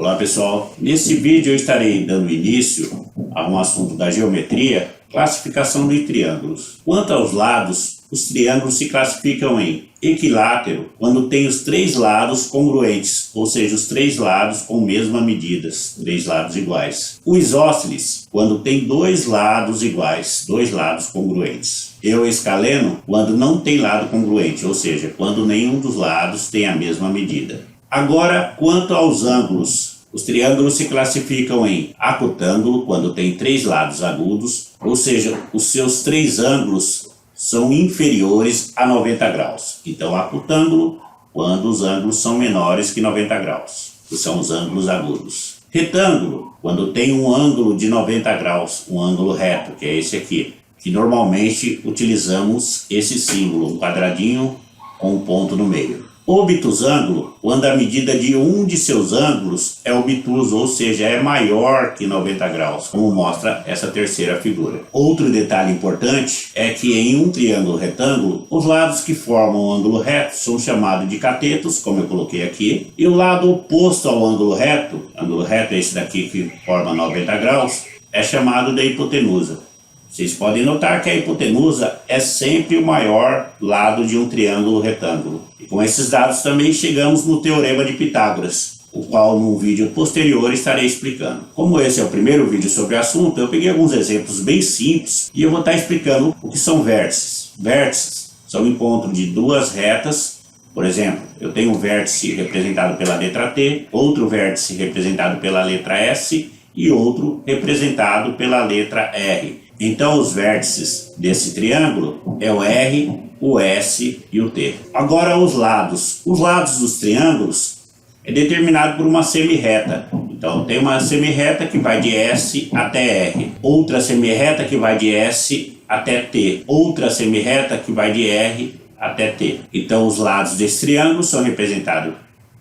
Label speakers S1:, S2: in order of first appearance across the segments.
S1: Olá pessoal, nesse vídeo eu estarei dando início a um assunto da geometria, classificação de triângulos. Quanto aos lados, os triângulos se classificam em equilátero quando tem os três lados congruentes, ou seja, os três lados com mesma medidas, três lados iguais. O isósceles quando tem dois lados iguais, dois lados congruentes. E o escaleno quando não tem lado congruente, ou seja, quando nenhum dos lados tem a mesma medida. Agora, quanto aos ângulos, os triângulos se classificam em acutângulo quando tem três lados agudos, ou seja, os seus três ângulos são inferiores a 90 graus. Então, acutângulo quando os ângulos são menores que 90 graus, que são os ângulos agudos. Retângulo quando tem um ângulo de 90 graus, um ângulo reto, que é esse aqui, que normalmente utilizamos esse símbolo, um quadradinho com um ponto no meio. Obtusângulo, quando a medida de um de seus ângulos é obtuso, ou seja, é maior que 90 graus, como mostra essa terceira figura. Outro detalhe importante é que em um triângulo retângulo, os lados que formam o ângulo reto são chamados de catetos, como eu coloquei aqui, e o lado oposto ao ângulo reto é esse daqui que forma 90 graus, é chamado de hipotenusa. Vocês podem notar que a hipotenusa é sempre o maior lado de um triângulo retângulo. E com esses dados também chegamos no Teorema de Pitágoras, o qual num vídeo posterior estarei explicando. Como esse é o primeiro vídeo sobre o assunto, eu peguei alguns exemplos bem simples e eu vou estar explicando o que são vértices. Vértices são o encontro de duas retas. Por exemplo, eu tenho um vértice representado pela letra T, outro vértice representado pela letra S e outro representado pela letra R. Então os vértices desse triângulo é o R, o S e o T. Agora os lados. Os lados dos triângulos é determinado por uma semirreta. Então tem uma semirreta que vai de S até R, outra semirreta que vai de S até T, outra semirreta que vai de R até T. Então os lados desse triângulo são representados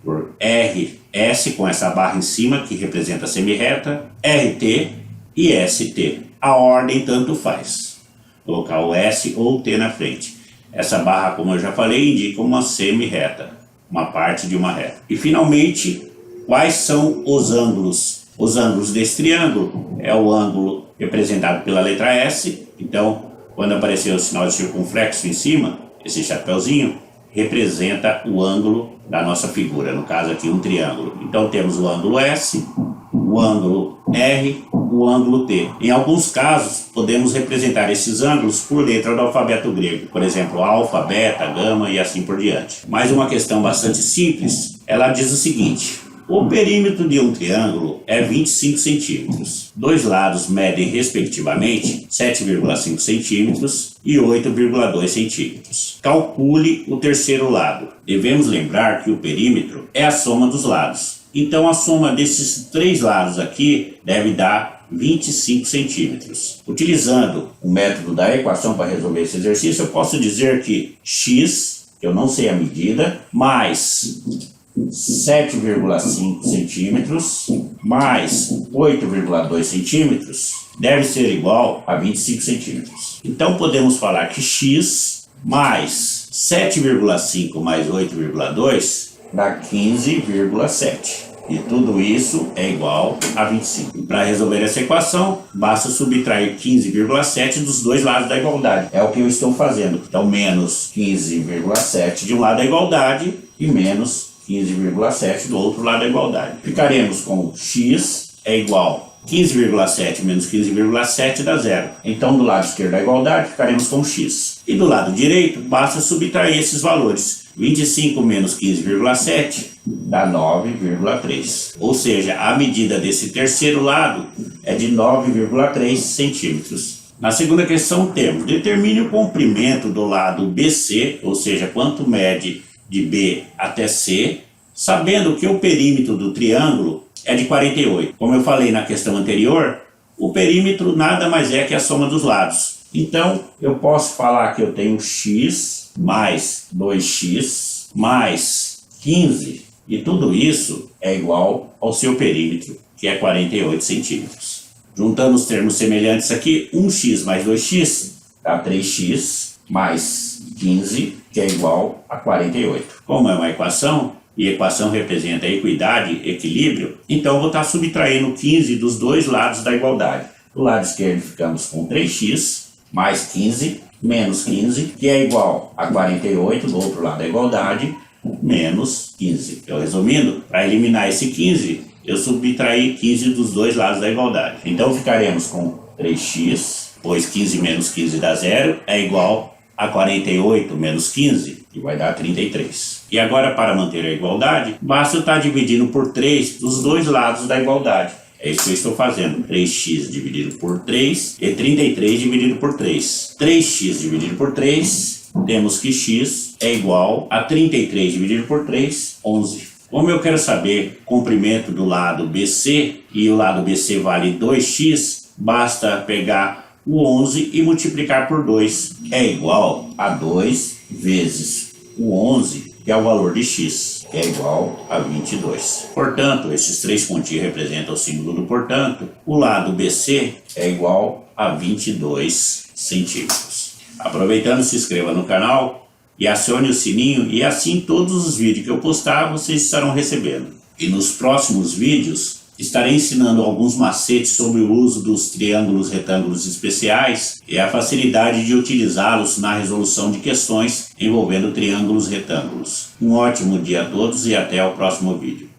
S1: por RS com essa barra em cima que representa a semirreta, RT e ST. A ordem tanto faz, colocar o S ou o T na frente. Essa barra, como eu já falei, indica uma semirreta, uma parte de uma reta. E finalmente, quais são os ângulos? Os ângulos desse triângulo é o ângulo representado pela letra S. Então, quando aparecer o sinal de circunflexo em cima, esse chapeuzinho representa o ângulo da nossa figura, no caso aqui um triângulo. Então temos o ângulo S, o ângulo R, o ângulo T. Em alguns casos, podemos representar esses ângulos por letra do alfabeto grego, por exemplo, alfa, beta, gama e assim por diante. Mais uma questão bastante simples, ela diz o seguinte: o perímetro de um triângulo é 25 centímetros. Dois lados medem respectivamente 7,5 centímetros e 8,2 centímetros. Calcule o terceiro lado. Devemos lembrar que o perímetro é a soma dos lados. Então a soma desses três lados aqui deve dar 25 centímetros. Utilizando o método da equação para resolver esse exercício, eu posso dizer que x, que eu não sei a medida, mais 7,5 centímetros mais 8,2 centímetros deve ser igual a 25 centímetros. Então podemos falar que x mais 7,5 mais 8,2 dá 15,7. E tudo isso é igual a 25. Para resolver essa equação, basta subtrair 15,7 dos dois lados da igualdade. É o que eu estou fazendo. Então, menos 15,7 de um lado da igualdade e menos 15,7 do outro lado da igualdade. Ficaremos com x é igual a 15,7 menos 15,7 dá zero. Então, do lado esquerdo da igualdade, ficaremos com x. E do lado direito, basta subtrair esses valores. 25 menos 15,7 dá 9,3. Ou seja, a medida desse terceiro lado é de 9,3 centímetros. Na segunda questão temos: determine o comprimento do lado BC, ou seja, quanto mede de B até C, sabendo que o perímetro do triângulo é de 48. Como eu falei na questão anterior, o perímetro nada mais é que a soma dos lados. Então, eu posso falar que eu tenho x mais 2x mais 15, e tudo isso é igual ao seu perímetro, que é 48 centímetros. Juntando os termos semelhantes aqui, 1x mais 2x dá 3x mais 15, que é igual a 48. Como é uma equação, e equação representa equidade, equilíbrio, então eu vou estar subtraindo 15 dos dois lados da igualdade. Do lado esquerdo ficamos com 3x mais 15 menos 15, que é igual a 48 do outro lado da igualdade, menos 15. Então, resumindo, para eliminar esse 15, eu subtraí 15 dos dois lados da igualdade. Então, ficaremos com 3x, pois 15 menos 15 dá 0, é igual a 48 menos 15, que vai dar 33. E agora, para manter a igualdade, basta eu estar dividindo por 3 dos dois lados da igualdade. É isso que eu estou fazendo. 3x dividido por 3 e 33 dividido por 3. 3x dividido por 3, temos que x é igual a 33 dividido por 3, 11. Como eu quero saber o comprimento do lado BC, e o lado BC vale 2x, basta pegar o 11 e multiplicar por 2. É igual a 2 vezes o 11, que é o valor de x, que é igual a 22. Portanto, esses três pontinhos representam o símbolo do portanto. O lado BC é igual a 22 centímetros. Aproveitando, se inscreva no canal e acione o sininho, e assim todos os vídeos que eu postar vocês estarão recebendo. E nos próximos vídeos estarei ensinando alguns macetes sobre o uso dos triângulos retângulos especiais e a facilidade de utilizá-los na resolução de questões envolvendo triângulos retângulos. Um ótimo dia a todos e até o próximo vídeo.